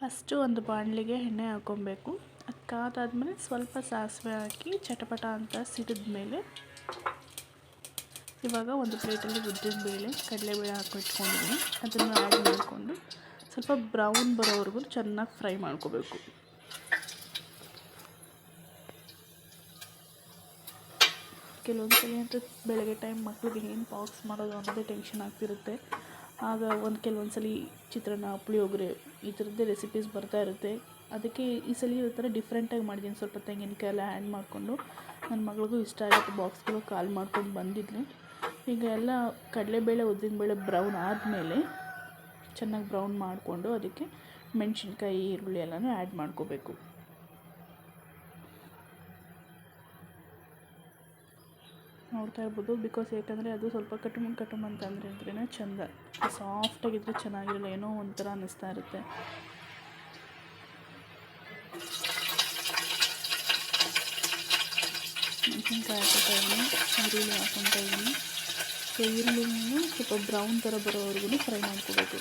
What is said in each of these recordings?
First ಒಂದು ಬಾಣಲಿಗೆ ಎಣ್ಣೆ ಹಾಕ್ಕೊಬೇಕು. ಅದು ಕಾದಾದ್ಮೇಲೆ ಸ್ವಲ್ಪ ಸಾಸಿವೆ ಹಾಕಿ ಚಟಪಟ ಅಂತ ಸಿಡಿದ ಮೇಲೆ ಇವಾಗ ಒಂದು ಪ್ಲೇಟಲ್ಲಿ ಉದ್ದಿನಬೇಳೆ ಕಡಲೆಬೇಳೆ ಹಾಕಿಟ್ಕೊಂಡಿದ್ದೀನಿ. ಅದನ್ನು ಆ್ಯಡ್ ಮಾಡಿಕೊಂಡು ಸ್ವಲ್ಪ ಬ್ರೌನ್ ಬರೋವರೆಗೂ ಚೆನ್ನಾಗಿ ಫ್ರೈ ಮಾಡ್ಕೋಬೇಕು. ಕೆಲವೊಂದು ಸಲ ಅಂತ ಬೆಳಗ್ಗೆ ಟೈಮ್ ಮಕ್ಕಳಿಗೆ ಏನು ಬಾಕ್ಸ್ ಮಾಡೋದು ಅನ್ನೋದೇ ಟೆನ್ಷನ್ ಆಗ್ತಿರುತ್ತೆ. ಆಗ ಕೆಲವೊಂದು ಸಲ ಚಿತ್ರಾನ್ನ, ಪುಳಿಯೋಗರೆ ಈ ಥರದ್ದೇ ರೆಸಿಪೀಸ್ ಬರ್ತಾ ಇರುತ್ತೆ. ಅದಕ್ಕೆ ಈ ಸಲ ಈ ಥರ ಡಿಫ್ರೆಂಟಾಗಿ ಮಾಡಿದ್ದೀನಿ. ಸ್ವಲ್ಪ ತೆಂಗಿನಕಾಯಿ ಎಲ್ಲ ಆ್ಯಡ್ ಮಾಡಿಕೊಂಡು ನನ್ನ ಮಗಳಿಗೂ ಇಷ್ಟ ಆಗುತ್ತೆ. ಬಾಕ್ಸ್ಗಳು ಕಾಲ್ ಮಾಡ್ಕೊಂಡು ಬಂದಿದ್ಲು. ಈಗ ಎಲ್ಲ ಕಡಲೆಬೇಳೆ ಉದ್ದಿನಬೇಳೆ ಬ್ರೌನ್ ಆದಮೇಲೆ ಚೆನ್ನಾಗಿ ಬ್ರೌನ್ ಮಾಡಿಕೊಂಡು ಅದಕ್ಕೆ ಮೆಣಸಿನ್ಕಾಯಿ, ಈರುಳ್ಳಿ ಎಲ್ಲನೂ ಆ್ಯಡ್ ಮಾಡ್ಕೋಬೇಕು. ನೋಡ್ತಾ ಇರ್ಬೋದು. ಯಾಕಂದರೆ ಅದು ಸ್ವಲ್ಪ ಕಟುಮ್ ಅಂತಂದ್ರೆ ಚೆಂದ. ಸಾಫ್ಟಾಗಿದ್ದರೆ ಚೆನ್ನಾಗಿರಲ್ಲ, ಏನೋ ಒಂಥರ ಅನ್ನಿಸ್ತಾ ಇರುತ್ತೆ. ಮೆಣಸಿನ್ಕಾಯಿ ಹಾಕ್ಕೊತಾ ಇದ್ದೀನಿ, ಈರುಳ್ಳಿ ಹಾಕ್ಕೊತಾ ಇದ್ದೀನಿ. ಸೊ ಈರುಳ್ಳಿನೂ ಸ್ವಲ್ಪ ಬ್ರೌನ್ ಥರ ಬರೋವರೆಗೂ ಫ್ರೈ ಮಾಡ್ಕೋಬೇಕು.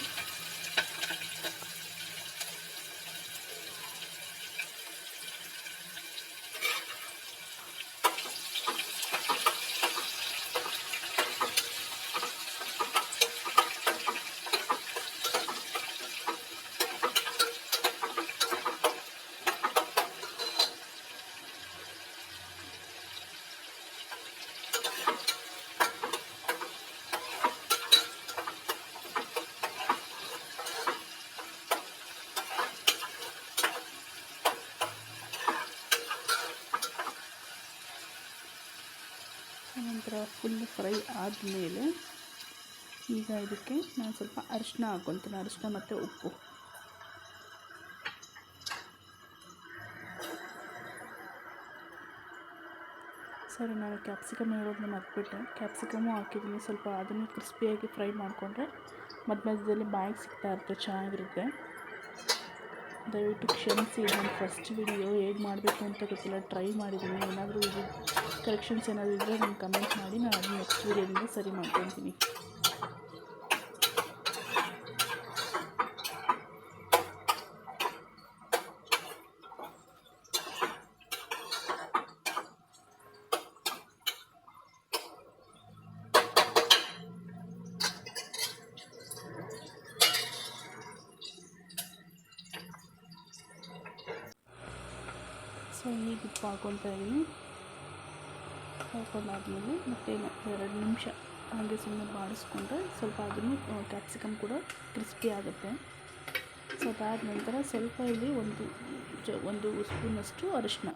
ನಂತರ ಫುಲ್ ಫ್ರೈ ಆದಮೇಲೆ ಈಗ ಇದಕ್ಕೆ ನಾನು ಸ್ವಲ್ಪ ಅರಿಶಿನ ಹಾಕ್ಕೊತೀನಿ. ಅರಿಶಿನ ಮತ್ತು ಉಪ್ಪು. ಸರಿ, ನಾನು ಕ್ಯಾಪ್ಸಿಕಮ್ ಹೇಳೋದನ್ನ ಮರ್ತ್ಬಿಟ್ಟೆ. ಕ್ಯಾಪ್ಸಿಕಮ್ಮು ಹಾಕಿದ್ದೀನಿ. ಸ್ವಲ್ಪ ಅದನ್ನು ಕ್ರಿಸ್ಪಿಯಾಗಿ ಫ್ರೈ ಮಾಡಿಕೊಂಡ್ರೆ ಮಧ್ಯದಲ್ಲಿ ಬಾಯಿಗೆ ಸಿಗ್ತಾ ಇರುತ್ತೆ, ಚೆನ್ನಾಗಿರುತ್ತೆ. ದಯವಿಟ್ಟು ಕ್ಷಮಿಸಿ, ನನ್ನ ಫಸ್ಟ್ ವಿಡಿಯೋ ಹೇಗೆ ಮಾಡಬೇಕು ಅಂತ ಗೊತ್ತಿಲ್ಲ, ಟ್ರೈ ಮಾಡಿದ್ದೀನಿ. ಏನಾದರೂ ಇದು ಕರೆಕ್ಷನ್ಸ್ ಏನಾದರೂ ಇದ್ದರೆ ನಾನು ಕಮೆಂಟ್ ಮಾಡಿ, ನಾನು ಅದನ್ನ ನೆಕ್ಸ್ಟ್ ವಿಡಿಯೋದಿಂದ ಸರಿ ಮಾಡ್ಕೊತೀನಿ. ಸೊ ಈಗ ಉಪ್ಪು ಹಾಕ್ಕೊತಾ ಇದ್ದೀನಿ. ಹಾಕೊಂಡಾದ್ಮೇಲೆ ಮತ್ತೆ 2 ನಿಮಿಷ ಹಾಗೆ ಸುಮ್ಮನೆ ಬಾಡಿಸ್ಕೊಂಡ್ರೆ ಸ್ವಲ್ಪ ಅದನ್ನು ಕ್ಯಾಪ್ಸಿಕಮ್ ಕೂಡ ಕ್ರಿಸ್ಪಿ ಆಗುತ್ತೆ. ಸೊ ಅದಾದ ನಂತರ ಸ್ವಲ್ಪ ಇಲ್ಲಿ ಒಂದು ಸ್ಪೂನಷ್ಟು ಅರಿಶಿನ.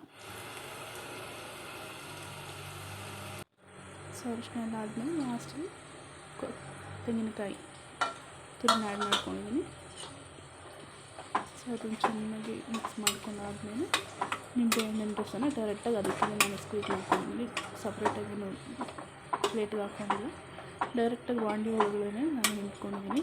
ಸೊ ಅರಿಶಿನ ಎಲ್ಲ ಆದಮೇಲೆ ಲಾಸ್ಟಲ್ಲಿ ತೆಂಗಿನಕಾಯಿ ತುರಿನ ಆ್ಯಡ್ ಮಾಡ್ಕೊಂಡಿದ್ದೀನಿ. ಸೊ ಅದನ್ನು ಚೆನ್ನಾಗಿ ಮಿಕ್ಸ್ ಮಾಡ್ಕೊಂಡಾದ್ಮೇಲೆ ನಿಂಬೆಹಣ್ಣಿನ ರಸನ ಡೈರೆಕ್ಟಾಗಿ ಅದಕ್ಕೆ ನಾನು ಸ್ಕ್ವೀಸ್ ಮಾಡ್ಕೊಂಡಿದ್ದೀನಿ. ಸಪ್ರೇಟಾಗಿ ಪ್ಲೇಟ್ಗೆ ಹಾಕ್ಕೊಂಡಿಲ್ಲ, ಡೈರೆಕ್ಟಾಗಿ ಬಾಂಡಿ ಒಳಗಡೆ ನಾನು ನಿಂತ್ಕೊಂಡಿದ್ದೀನಿ.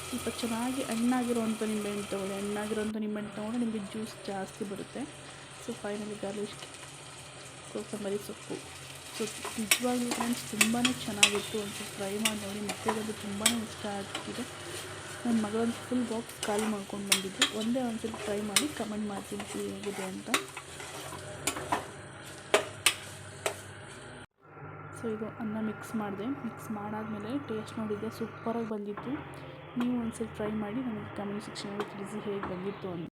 ಸ್ವಲ್ಪ ಚೆನ್ನಾಗಿ ಹಣ್ಣಾಗಿರೋವಂಥ ನಿಂಬೆಹಣ್ಣು ತೊಗೊಂಡು ನಿಮಗೆ ಜ್ಯೂಸ್ ಜಾಸ್ತಿ ಬರುತ್ತೆ. ಸೊ ಫೈನಲಿ ಗಾರ್ಲಿಷ್ ಕೊತ್ತಂಬರಿ ಸೊಪ್ಪು. ಸೊ ನಿಜವಾಗ್ಲೂ ಫ್ರೆಂಡ್ಸ್ ತುಂಬಾ ಚೆನ್ನಾಗಿತ್ತು. ಒಂದು ಟ್ರೈ ಮಾಡಿ ನೋಡಿ, ಮಕ್ಕಳಿಗಂತೂ ತುಂಬಾ ಇಷ್ಟ ಆಗ್ತಿದೆ. ನನ್ನ ಮಗಳಂತೂ ಫುಲ್ ಬಾಕ್ಸ್ ಖಾಲಿ ಮಾಡ್ಕೊಂಡು ಬಂದಿದ್ದು. ಒಂದ್ಸಲ ಟ್ರೈ ಮಾಡಿ ಕಮೆಂಟ್ ಮಾಡ್ತೀನಿ ಹೇಗಿದೆ ಅಂತ. ಸೊ ಇದು ಅನ್ನ ಮಿಕ್ಸ್ ಮಾಡಾದಮೇಲೆ ಟೇಸ್ಟ್ ನೋಡಿದ್ದೆ, ಸೂಪರಾಗಿ ಬಂದಿತ್ತು. ನೀವು ಒಂದ್ಸಲ ಟ್ರೈ ಮಾಡಿ ನನಗೆ ಕಮೆಂಟ್ ಸೆಕ್ಷನಲ್ಲಿ ತಿಳಿಸಿ ಹೇಗೆ ಬಂದಿತ್ತು ಅಂತ.